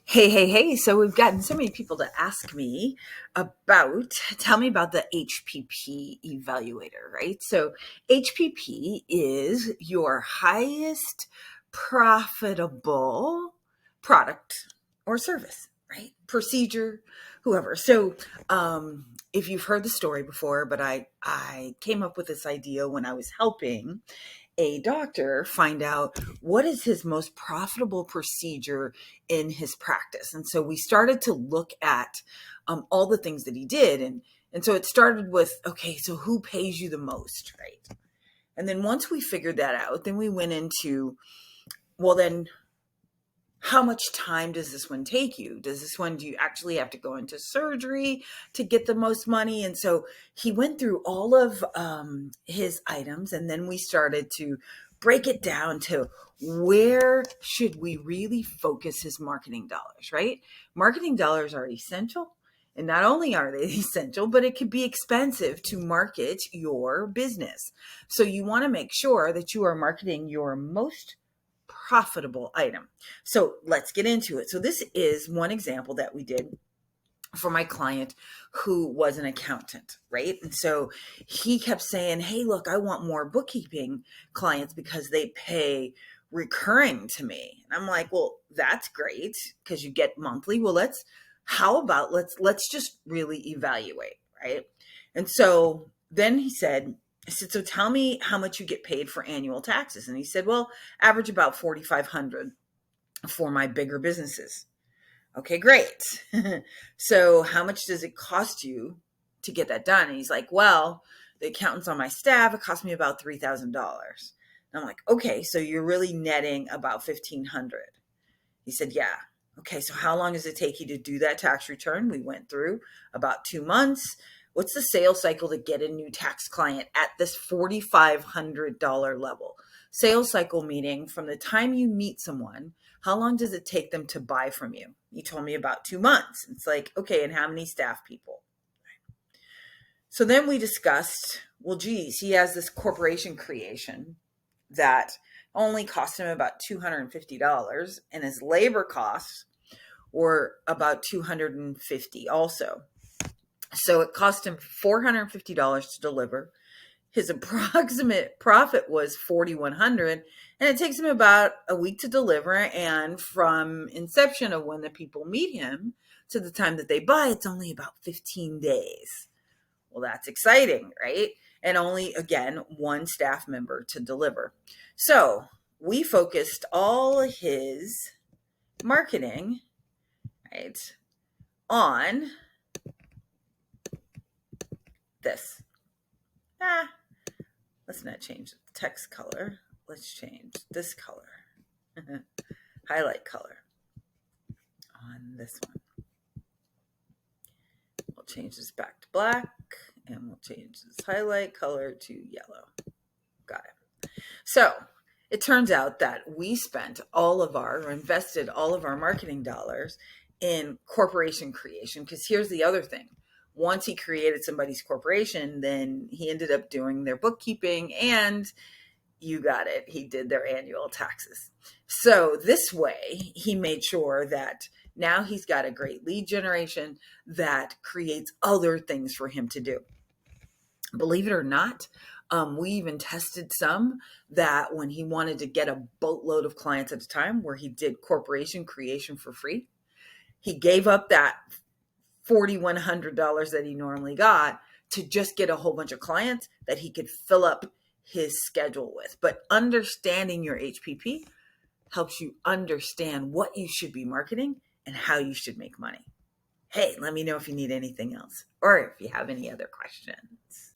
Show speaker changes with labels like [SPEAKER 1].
[SPEAKER 1] Hey. So we've gotten so many people to ask me tell me about the HPP evaluator, right? So HPP is your highest profitable product or service, right? Procedure, whoever. If you've heard the story before, but I came up with this idea when I was helping a doctor find out what is his most profitable procedure in his practice. And so we started to look at all the things that he did. And so it started with, okay, so who pays you the most, right? And then once we figured that out, then we went into, well, then how much time does this one take you? Do you actually have to go into surgery to get the most money? And so he went through all of his items, and then we started to break it down to where should we really focus his marketing dollars, right? Marketing dollars are essential. And not only are they essential, but it could be expensive to market your business. So you want to make sure that you are marketing your most profitable item. So let's get into it. So this is one example that we did for my client who was an accountant, right? And so he kept saying, hey, look, I want more bookkeeping clients because they pay recurring to me. And I'm like, well, that's great because you get monthly. Well, let's just really evaluate, right? And so then I said, so tell me how much you get paid for annual taxes. And he said, well, average about 4,500 for my bigger businesses. Okay, great. So how much does it cost you to get that done? And he's like, well, the accountants on my staff, it cost me about $3,000. And I'm like, okay, so you're really netting about 1,500. He said, yeah. Okay, so how long does it take you to do that tax return? We went through about 2 months. What's the sales cycle to get a new tax client at this $4,500 level? Sales cycle meaning from the time you meet someone, how long does it take them to buy from you? You told me about 2 months. It's like, okay, and how many staff people? So then we discussed, well, geez, he has this corporation creation that only cost him about $250, and his labor costs were about $250 also. So it cost him $450 to deliver. His approximate profit was $4,100, and it takes him about a week to deliver. And from inception of when the people meet him to the time that they buy, it's only about 15 days. Well, that's exciting, right? And only, again, one staff member to deliver. So we focused all his marketing, right, on this. Let's not change the text color. Let's change this color. Highlight color on this one. We'll change this back to black, and we'll change this highlight color to yellow. Got it. So it turns out that we invested all of our marketing dollars in corporation creation, because here's the other thing. Once he created somebody's corporation, then he ended up doing their bookkeeping, and you got it, he did their annual taxes. So this way, he made sure that now he's got a great lead generation that creates other things for him to do. Believe it or not, we even tested some that when he wanted to get a boatload of clients at a time, where he did corporation creation for free, he gave up that $4,100 that he normally got to just get a whole bunch of clients that he could fill up his schedule with. But understanding your HPP helps you understand what you should be marketing and how you should make money. Hey, let me know if you need anything else or if you have any other questions.